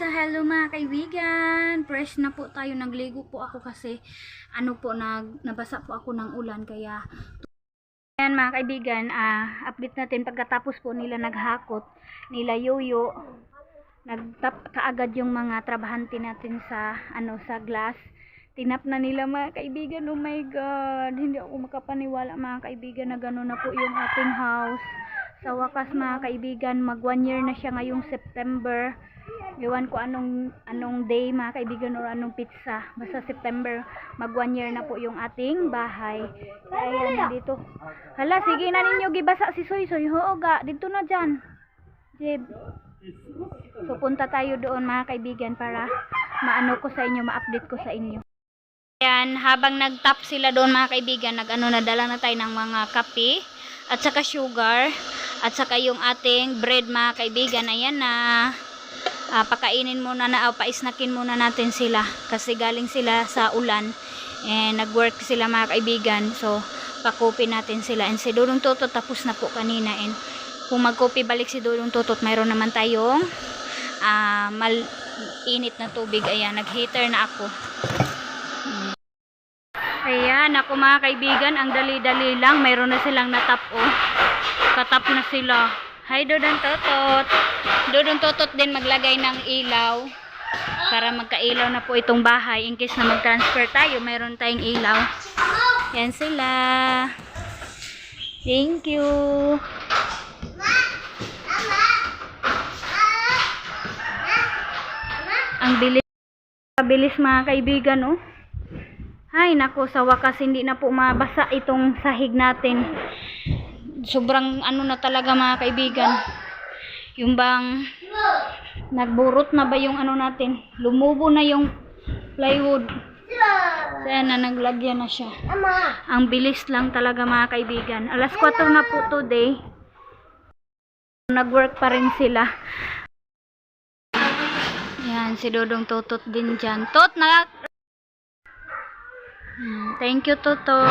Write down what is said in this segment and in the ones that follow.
So hello mga kaibigan, fresh na po tayo, nagligo po ako kasi nabasa po ako ng ulan kaya ayan mga kaibigan, update natin pagkatapos po nila naghakot nila Yoyo, nagtap kaagad yung mga trabahante natin sa sa glass. Tinap na nila mga kaibigan. Oh my god, hindi ako makapaniwala mga kaibigan na gano'n na po yung ating house. Sa wakas mga kaibigan, mag 1 year na siya ngayong September. Iwan ko anong day mga kaibigan or anong pizza. Basta September, mag 1 year na po yung ating bahay. Ayan, dito. Hala, sige na ninyo gibasa si Soy Soy. Oo ga, dito na dyan. Jeb. So punta tayo doon mga kaibigan para maano ko sa inyo, ma-update ko sa inyo. Ayan, habang nag-top sila doon mga kaibigan, nadala na tayo ng mga kape at saka sugar at saka yung ating bread mga kaibigan. Ayan na. Pakainin muna paisnakin muna natin sila kasi galing sila sa ulan and nag-work sila mga kaibigan. So pakopi natin sila, and si Dudong Totot tapos na po kanina, and kung magkopi balik si Dudong Totot, mayroon naman tayong init na tubig. Ayan, nag-heater na ako. Ayan, ako mga kaibigan, ang dali-dali lang, mayroon na silang natap. Katap na sila. Hi Dudong Totot. Dudong Totot din maglagay ng ilaw para magka-ilaw na po itong bahay in case na mag-transfer tayo, mayroon tayong ilaw. Yan sila. Thank you. Ang bilis mga kaibigan, oh. Ay nako, sa wakas hindi na po mabasa itong sahig natin. Sobrang na talaga mga kaibigan. Yung bang nagburot na ba yung natin, lumubo na yung plywood. Sana naglagyan na siya. Ang bilis lang talaga mga kaibigan. Alas 4 na po today. Nag-work pa rin sila. Yan, si Dudong Totot din dyan. Thank you, Toto.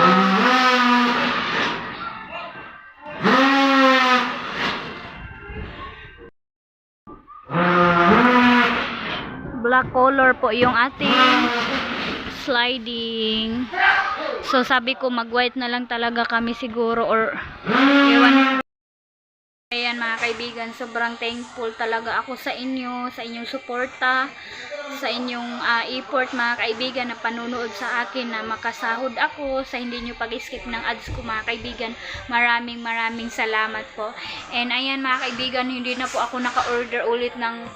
Black color po yung ating sliding. So sabi ko mag-white na lang talaga kami siguro, or ewan. Ayan mga kaibigan, sobrang thankful talaga ako sa inyo, sa inyong suporta, sa inyong effort mga kaibigan na panunood sa akin, na makasahod ako, sa hindi nyo pag-skip ng ads ko mga kaibigan. Maraming salamat po. And ayan mga kaibigan, hindi na po ako naka-order ulit ng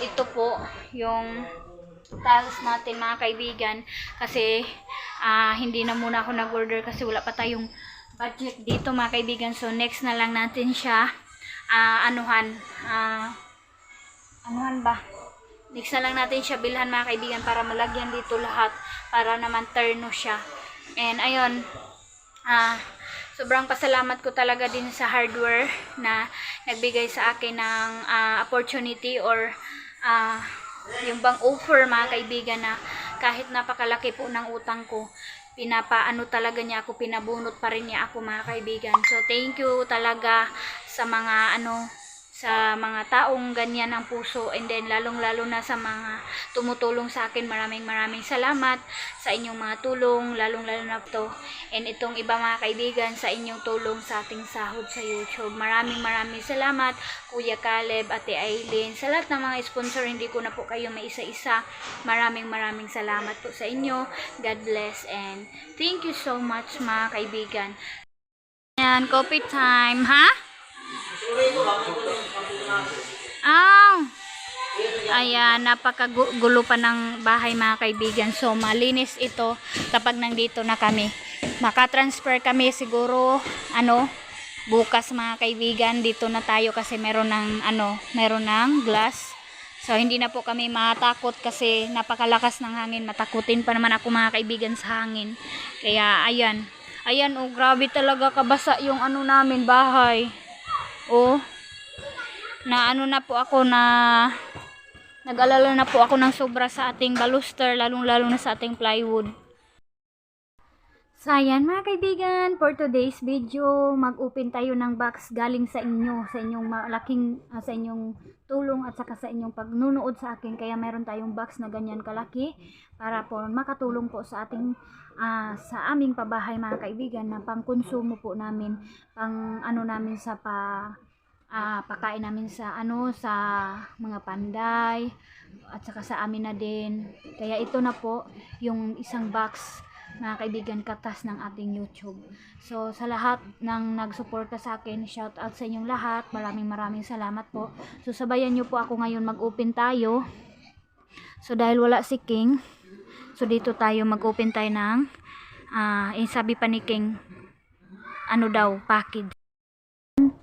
ito po, yung tiles natin mga kaibigan, kasi hindi na muna ako nag-order kasi wala pa tayong budget dito mga kaibigan. So next na lang natin siya anuhan ba, next na lang natin siya bilhan mga kaibigan para malagyan dito lahat, para naman terno siya. And ayun, sobrang pasalamat ko talaga din sa hardware na nagbigay sa akin ng opportunity, or yung bang offer mga kaibigan, na kahit napakalaki po ng utang ko, pinapaano talaga niya ako, pinabunot pa rin niya ako mga kaibigan. So thank you talaga sa mga sa mga taong ganyan ang puso, and then lalong na sa mga tumutulong sa akin. Maraming salamat sa inyong mga tulong, lalong na to. And itong iba mga kaibigan, sa inyong tulong sa ating sahod sa YouTube. Maraming salamat Kuya Caleb, Ate Aileen, sa lahat ng mga sponsor. Hindi ko na po kayo maisa-isa. Maraming salamat po sa inyo. God bless and thank you so much mga kaibigan. Ayan, coffee time, ha? Ayan, napakagulo pa ng bahay mga kaibigan. So malinis ito kapag nandito na kami. Makatransfer kami siguro bukas mga kaibigan. Dito na tayo kasi meron ng glass. So hindi na po kami matakot kasi napakalakas ng hangin. Matakutin pa naman ako mga kaibigan sa hangin. Kaya ayan, grabe talaga kabasa yung namin bahay. Na po ako, nag-alala na po ako ng sobra sa ating baluster, lalong na sa ating plywood. So ayan mga kaibigan, for today's video, mag-open tayo ng box galing sa inyo, sa inyong malaking, sa inyong tulong at saka sa inyong pagnunood sa akin. Kaya meron tayong box na ganyan kalaki para po makatulong po sa ating, sa aming pabahay mga kaibigan, na pangkonsumo po namin, pang ano namin sa pakain namin sa sa mga panday at saka sa amin na din. Kaya ito na po yung isang box mga kaibigan, katas ng ating YouTube. So sa lahat ng nagsuporta sa akin, shout out sa inyong lahat, maraming salamat po. So sabayan nyo po ako ngayon, mag-open tayo. So dahil wala si King, so dito tayo mag-open tayo ng sabi pa ni King, ano daw, package.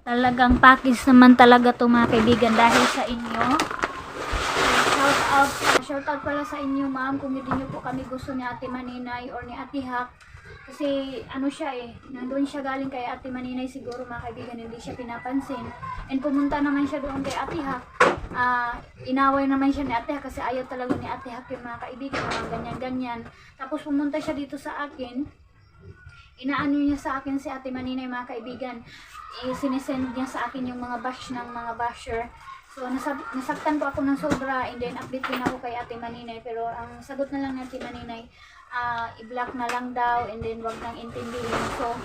Talagang package naman talaga to mga kaibigan dahil sa inyo. Shout out pala sa inyo ma'am, kung hindi nyo po kami gusto ni Ate Maninay or ni Ate Hak, kasi ano siya nandun siya galing kay Ate Maninay siguro mga kaibigan, hindi siya pinapansin, and pumunta naman siya doon kay Ate Hak. Inaway naman siya ni Ate Hak kasi ayaw talaga ni Ate Hak yung mga kaibigan, mga ganyan. Tapos pumunta siya dito sa akin, inaano niya sa akin si Ate Maninay mga kaibigan, sinesend niya sa akin yung mga bash ng mga basher. So nasaktan po ako ng sobra, and then update din ako kay Ate Maninay, pero ang sagot na lang ng Ate Maninay, i-block na lang daw, and then wag nang intindihin. So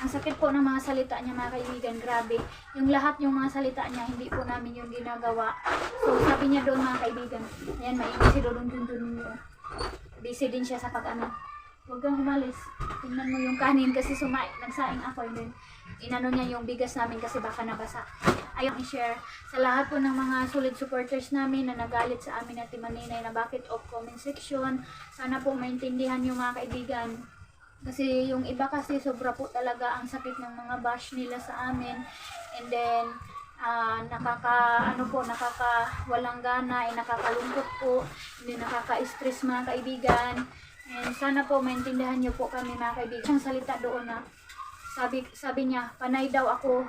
ang sakit po ng mga salita niya mga kaibigan, grabe. Yung lahat yung mga salita niya, hindi po namin yung ginagawa. So sabi niya doon mga kaibigan, ayan, maingay si Dodong Junjun niyo. Busy din siya sa pag-ano. Huwag kang umalis. Tingnan mo yung kanin kasi nagsaing ako, and then inano niya yung bigas namin kasi baka nabasa. Ayaw i-share sa lahat po ng mga solid supporters namin na nagalit sa amin at Maninay na bakit off comment section. Sana po maintindihan yung mga kaibigan. Kasi yung iba kasi sobra po talaga ang sakit ng mga bash nila sa amin. And then nakakawalang gana, nakakalungkot po, hindi nakaka-stress mga kaibigan. And sana po maintindihan niyo po kami mga kaibigan. Ang salita doon na sabi niya, panay daw ako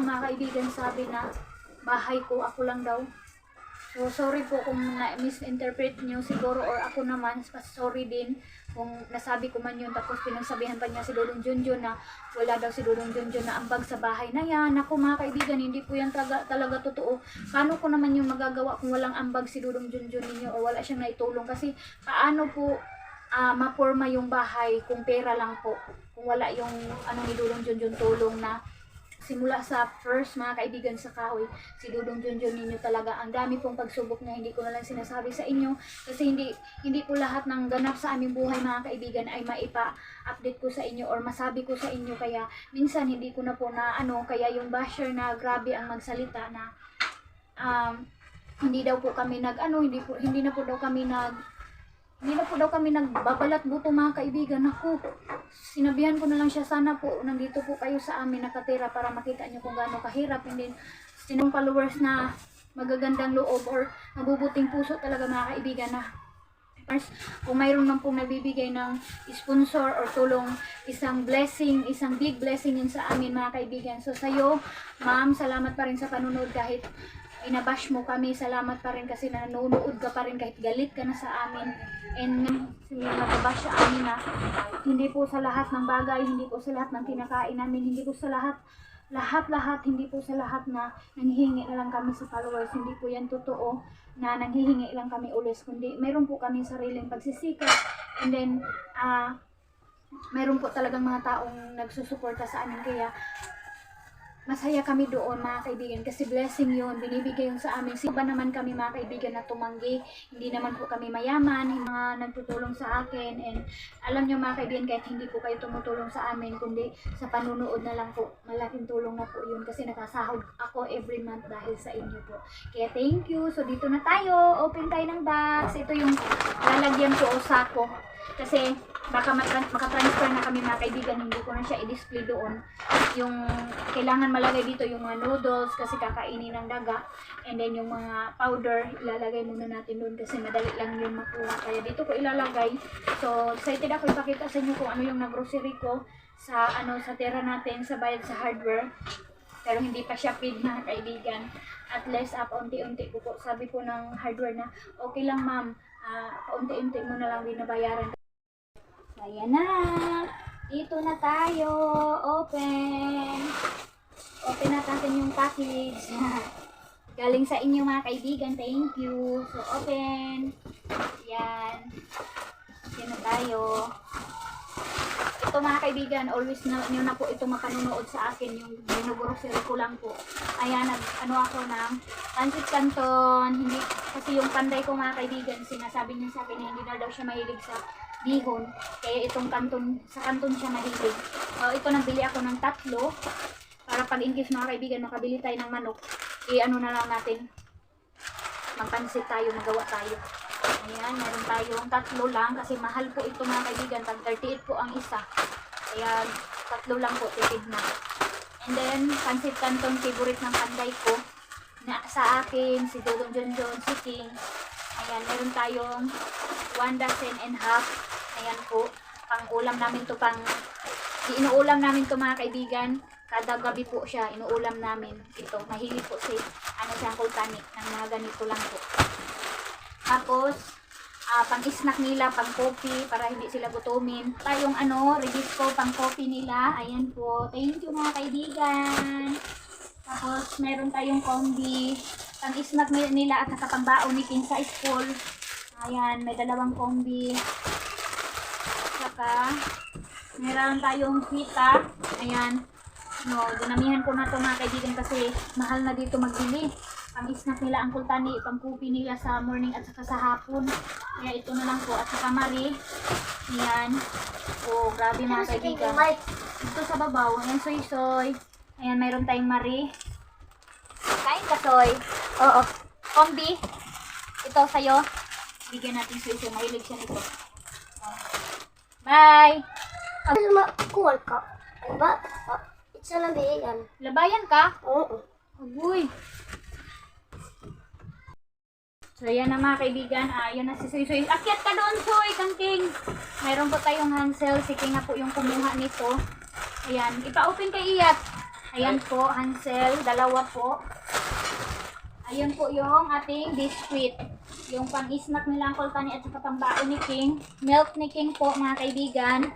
mga kaibigan, sabi na bahay ko, ako lang daw. So sorry po kung na-misinterpret niyo siguro, or ako naman, sorry din kung nasabi ko man yun. Tapos pinagsabihan pa niya si Dodong Junjun na wala daw si Dodong Junjun na ambag sa bahay na yan. Ako mga kaibigan, hindi po yan talaga totoo. Paano ko naman yung magagawa kung walang ambag si Dodong Junjun ninyo, o wala siyang naitulong? Kasi paano po maporma yung bahay kung pera lang po, kung wala yung ni Dodong Junjun tulong na simula sa first mga kaibigan sa kahoy. Si Dodong Junjun ninyo talaga, ang dami pong pagsubok niya, hindi ko na lang sinasabi sa inyo kasi hindi po lahat ng ganap sa aming buhay mga kaibigan ay maipa-update ko sa inyo or masabi ko sa inyo. Kaya minsan hindi ko na po na kaya yung basher na grabe ang magsalita na hindi daw po kami hindi na po daw kami nagbabalat buto mga kaibigan. Ako, sinabihan ko na lang siya, sana po nandito po kayo sa amin nakatira para makita nyo kung gaano kahirap. And then sinong followers na magagandang loob or mabubuting puso talaga mga kaibigan, na kung mayroon man pong nabibigay ng sponsor or tulong, isang blessing, isang big blessing yun sa amin mga kaibigan. So sa'yo ma'am, salamat pa rin sa panunod. Kahit inabash mo kami, salamat pa rin kasi nanonood ka pa rin kahit galit ka na sa amin. And nagbabash sa amin na hindi po sa lahat ng bagay, hindi po sa lahat ng kinakain namin, hindi po sa lahat, hindi po sa lahat na nanghihingi na lang kami sa followers. Hindi po yan totoo na nanghihingi lang kami ulis, kundi meron po kami sariling pagsisikap. And then meron po talagang mga taong nagsusuporta sa amin, kaya masaya kami doon mga kaibigan, kasi blessing yun, binibigay yun sa amin. Sino ba naman kami mga kaibigan na tumanggi? Hindi naman po kami mayaman, yung mga nagtutulong sa akin. And alam nyo mga kaibigan, kahit hindi po kayo tumutulong sa amin, kundi sa panunood na lang po, malaking tulong na po yun, kasi nakasahod ako every month dahil sa inyo po. Kaya thank you. So dito na tayo, open tayo ng box. Ito yung lalagyan ko o sako, kasi baka makatransfer na kami mga kaibigan, hindi ko na siya i-display doon. Yung kailangan malagay dito yung mga noodles kasi kakainin ng daga, and then yung mga powder ilalagay muna natin doon kasi madali lang yung makuha, kaya dito ko ilalagay. So excited ako ipakita sa inyo kung ano yung nag-grocery ko sa sa tira natin sa bayad sa hardware, pero hindi pa siya paid mga kaibigan. At least paunti-unti po sabi po ng hardware na okay lang ma'am, paunti-unti mo na lang binabayaran. So, ayan na. Dito na tayo. Open. Open natin yung package. Galing sa inyo mga kaibigan. Thank you. So, open. Yan. Yan na tayo. Ito mga kaibigan, always na nyo na po ito makanunood sa akin. Yung grocery ko lang po. Ayan, ano ako ng pancit canton. Hindi, kasi yung panday ko mga kaibigan, sinasabi niya sa akin na hindi na daw siya mahilig sa bihon. Kaya itong kanton, sa kanton siya mahilig. So, ito nabili ako ng 3. Para pag in case mga kaibigan, makabili tayo ng manok. I-ano na lang natin. Magpansit tayo, magawa tayo. Ayan, meron tayong 3 lang. Kasi mahal po ito mga kaibigan. Tag 38 po ang isa. Kaya 3 lang po, tipid na. And then, pansit canton, favorite ng panday ko. Na sa akin, si Dodong Jonjon, si King. Ayan, meron tayong 1.5 dozen. Ayan po. Pang ulam namin to, inuulam namin to mga kaibigan. Kada gabi po siya, inuulam namin ito. Mahilig po si, siyang kultani ng mga ganito lang po. Tapos, pang-snack nila, pang-coffee, para hindi sila gutumin. Tayong Rebisco, pang-coffee nila. Ayan po. Thank you mga kaibigan. Tapos, meron tayong combi, pang-snack nila at saka pang-baon ni King sa school. Ayan, may 2 combi. Saka, meron tayong pita. Ayan. Dinamihan ko na ito mga kaibigan kasi mahal na dito magbili. Pang-snack nila ang kultani, pang-coffee nila sa morning at saka sa hapon. Kaya ito na lang po. At saka Marie. Ayan. Oh, grabe mga kaibigan. Ito sa babaw. Ayan, soy-soy. Ayan, mayroon tayong Marie. Kain ka, soy. Oo. Kombi. Ito sa'yo. Bigyan natin soy-soy. Mahilig siya nito. Bye! Kuwal ka. Ba? Isa lang bihigan. Labayan ka? Oo. Agoy. So, yan na mga kaibigan. Yan na si Soy Soy. Akyat ka doon, Soy, Kangking. Mayroon po tayong Hansel. Si King na po yung kumuha nito. Ayan. Ipa-open kay Iyat. Ayan po, Hansel. 2 po. Ayan po yung ating biscuit. Yung pang-snack nila ang kultani at saka pang-baon ni King. Milk ni King po, mga kaibigan.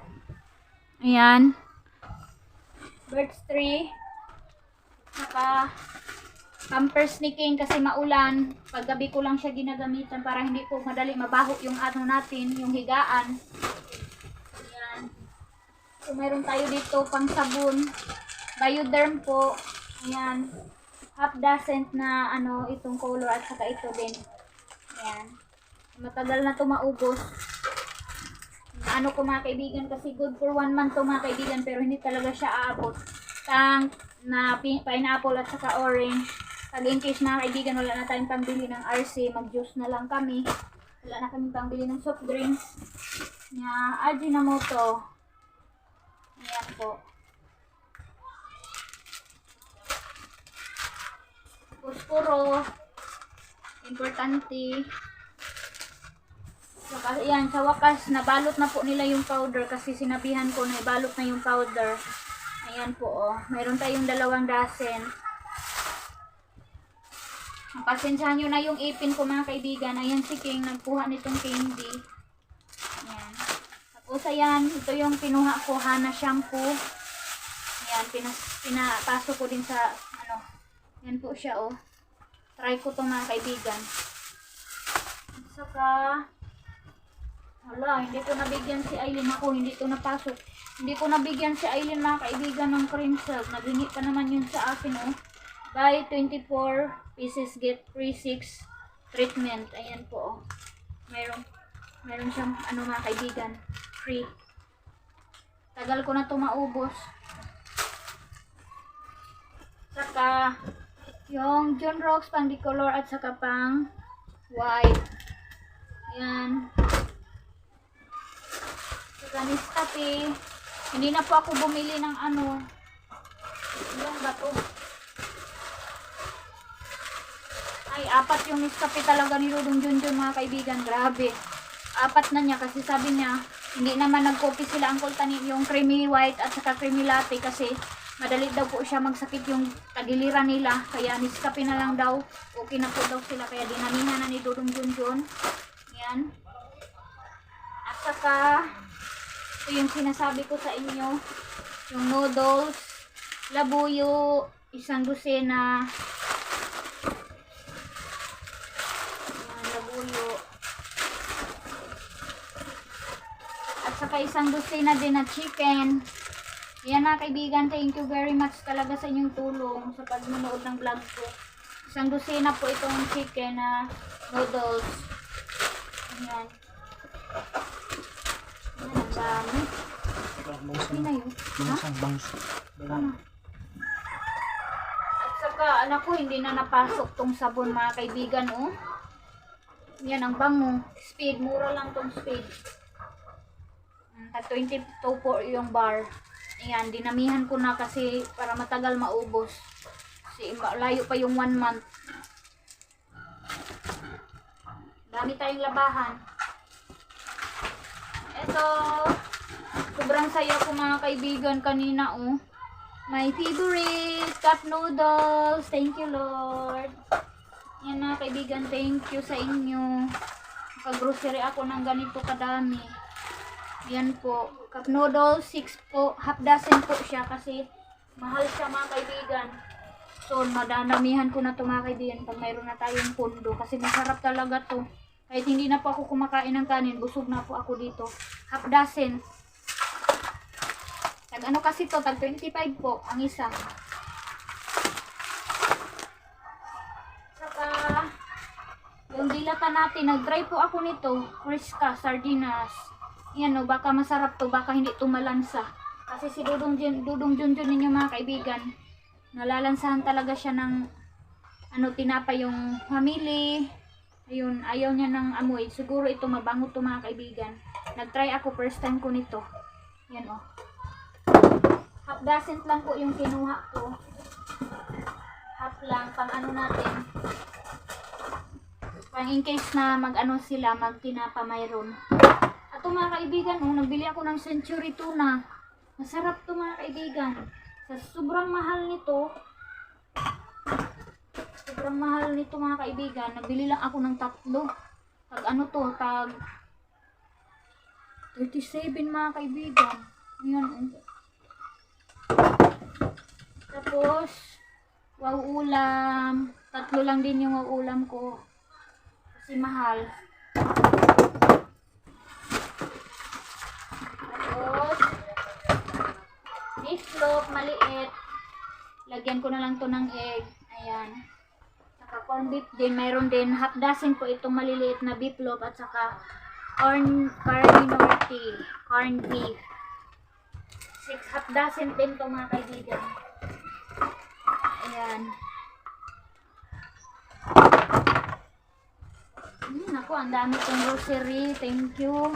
Ayan. Birds 3. Saka pampers ni King kasi maulan. Paggabi ko lang siya ginagamitan para hindi po madali mabaho yung natin, yung higaan. Ayan. So, mayroon tayo dito pang sabon. Bioderm po. Ayan. 1/2 dozen na itong color at saka ito din. Ayan. Matagal na ito maubos. Ko mga kaibigan kasi good for 1 month to mga kaibigan pero hindi talaga siya aabot. Tank na pineapple at saka orange. Pag in case mga kaibigan wala na tayong pangbili ng RC, mag-juice na lang kami. Wala na kami pangbili ng soft drinks. Ajinomoto. Ayan po. Puspuro. Importante. So, yan, sa wakas, nabalot na po nila yung powder kasi sinabihan ko na ibalot na yung powder. Ayan po, oh. Mayroon tayong 2 dozen. Pasensyahan nyo na yung ipin ko mga kaibigan. Ayan si King, nagkuha nitong candy. Ayan. Tapos ayan, ito yung pinuha ko, Hana shampoo. Ayan, pinapasok ko din sa, yan po siya, oh. Try ko to mga kaibigan. Saka, wala, hindi ko nabigyan si Aileen ako, hindi to napasok. Hindi ko nabigyan si Aileen mga kaibigan ng cream silk. Naghingi pa naman yun sa akin, oh. Buy 24 pieces, get free 6 treatment. Ayan po, oh. Meron siyang, mga kaibigan, free. Tagal ko na to maubos. Saka, yung John Rocks pang decolor at saka pang white. Ayan. Saka Nescafe. Hindi na po ako bumili ng ilang ba to? Ay, 4 yung Nescafe talaga ni Dodong Jonjon mga kaibigan. Grabe. 4 na niya kasi sabi niya, hindi naman nag-copy sila ang kultani yung creamy white at saka creamy latte kasi madali daw po siya magsakit yung tagiliran nila. Kaya Nescafe na lang daw. Okay na po daw sila. Kaya dinamihan na ni Dodong Jonjon. Yan. At saka Ito yung sinasabi ko sa inyo. Yung noodles, labuyo, isang dosena. Ayan, labuyo. At saka isang dosena din na chicken. Yan na kaibigan, thank you very much talaga sa inyong tulong sa pagmanood ng vlog ko. Isang dosena po itong chicken na noodles. Ayan. Ayan, ang dami. Hindi na yun. Ha? Ano? At saka, anak ko, hindi na napasok tong sabon mga kaibigan, oh. Yan, ang bango. Speed, mura lang tong speed. Tag 22 po yung bar. Ayan, dinamihan ko na kasi para matagal maubos. Kasi layo pa yung 1 month. Dami tayong labahan. Ito, sobrang saya ko mga kaibigan kanina, oh. My favorite cup noodles. Thank you, Lord. Yan na kaibigan, thank you sa inyo. Pag-grocery ako ng ganito kadami. Yan po, cup noodles, 6 po, half dozen po siya kasi mahal siya mga kaibigan. So, madadamihan ko na ito mga kaibigan pag mayroon na tayong pondo kasi masarap talaga to. Kahit hindi na po ako kumakain ng kanin, busog na po ako dito. Half dozen. Tag ano kasi to, tag 25 po ang isa. Saka, yung dilata natin, nag-try po ako nito, Friska, sardinas. Yan o, baka masarap to, baka hindi tumalansa. Kasi si Dudong Junjun ninyo mga kaibigan, nalalansahan talaga siya ng tinapa yung family. Ayun, ayaw niya ng amoy. Siguro ito mabango to mga kaibigan. Nag-try ako, first time ko nito. Yan o. Half dozen lang po yung kinuha ko. Half lang, pang ano natin. Pang in case na mag-ano sila, mag-tinapa mayroon. At mga kaibigan, nagbili ako ng century tuna. Masarap to mga kaibigan. Sa sobrang mahal nito, mga kaibigan, nabili lang ako ng 3. Tag ano to, tag 37 mga kaibigan. Ayan. Tapos, ulam. 3 lang din yung ulam ko. Kasi mahal. Tapos, beef maliit. Lagyan ko na lang to ng egg. Ayan. Saka corn beef din. Mayroon din half dozen po itong maliliit na beef loaf at saka corn beef. 6 half dozen din to mga kaibigan. Ayan. Naku, ang dami kong grocery. Thank you.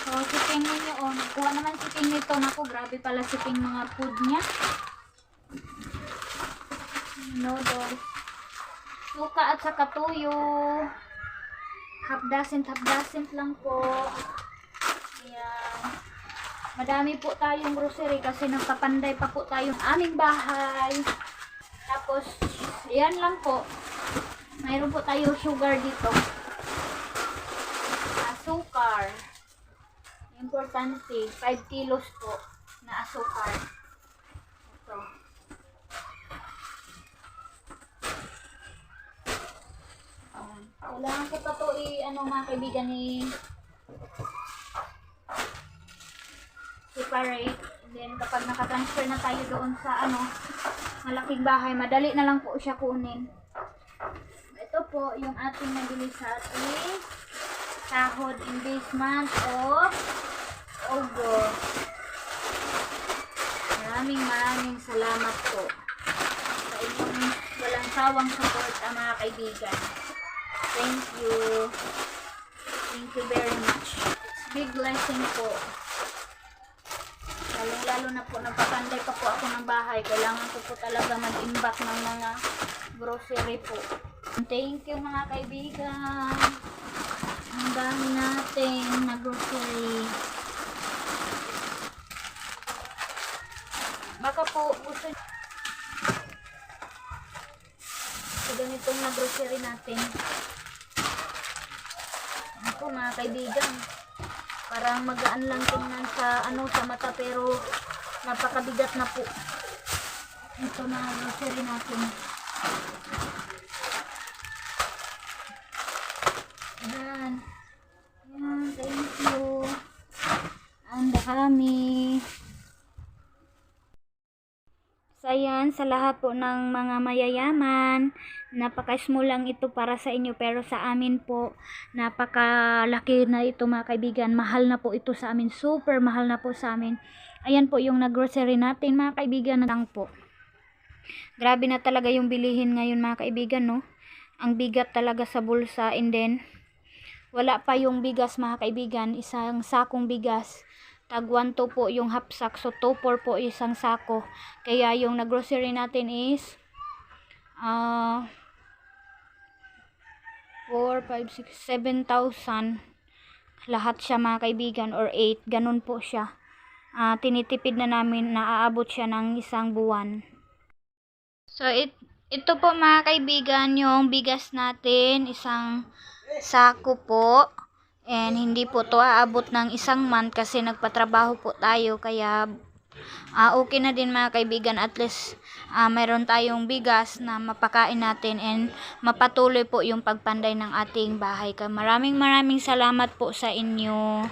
So, shipping ninyo. Nakuha naman shipping nito. Naku, grabe pala shipping mga food niya. Noodles. Suka at saka tuyo. Half dozen lang po. Ayan. Madami po tayong grocery kasi nagpapanday pa po tayo ng aming bahay. Tapos, yan lang po. Mayroon po tayo sugar dito. Asukar. Importante, 5 kilos po na asukar. Ito. Kailangan ko pa ito mga kaibigan separate. And then, kapag nakatransfer na tayo doon sa malaking bahay, madali na lang po siya kunin. Ito po yung ating nabili sa ating sahod in this month of August. Maraming salamat po sa inyong walang sawang support mga kaibigan. Thank you. Thank you very much. It's big blessing po. Lalo na po, nagpapanday pa po ako ng bahay. Kailangan ko po talaga mag-imbak ng mga grocery po. Thank you mga kaibigan. Ang dami natin na grocery. Baka po gusto so, ganitong na grocery natin. Ako mga kaibigan, Parang magaan lang tingnan sa sa mata pero napakabigat na po. Ito na grocery natin. Yan. Yan, thank you. Ang dami. So, ayan, sa lahat po ng mga mayayaman, napaka-small lang ito para sa inyo, pero sa amin po, napakalaki na ito mga kaibigan. Mahal na po ito sa amin, super mahal na po sa amin. Ayan po yung nag-grocery natin mga kaibigan lang po. Grabe na talaga yung bilihin ngayon mga kaibigan, no? Ang bigat talaga sa bulsa, and then, wala pa yung bigas mga kaibigan, isang sakong bigas. Tag 1 to po yung half sack, so 2-4 po isang sako. Kaya yung nag-grocery natin is 4, 5, 6, 7,000 lahat siya mga kaibigan, or 8, ganun po siya. Tinitipid na namin, naaabot siya ng isang buwan. So ito po mga kaibigan yung bigas natin, isang sako po. And hindi po to aabot ng isang month kasi nagpatrabaho po tayo, kaya okay na din mga kaibigan, at least mayroon tayong bigas na mapakain natin and mapatuloy po yung pagpanday ng ating bahay. Maraming salamat po sa inyo.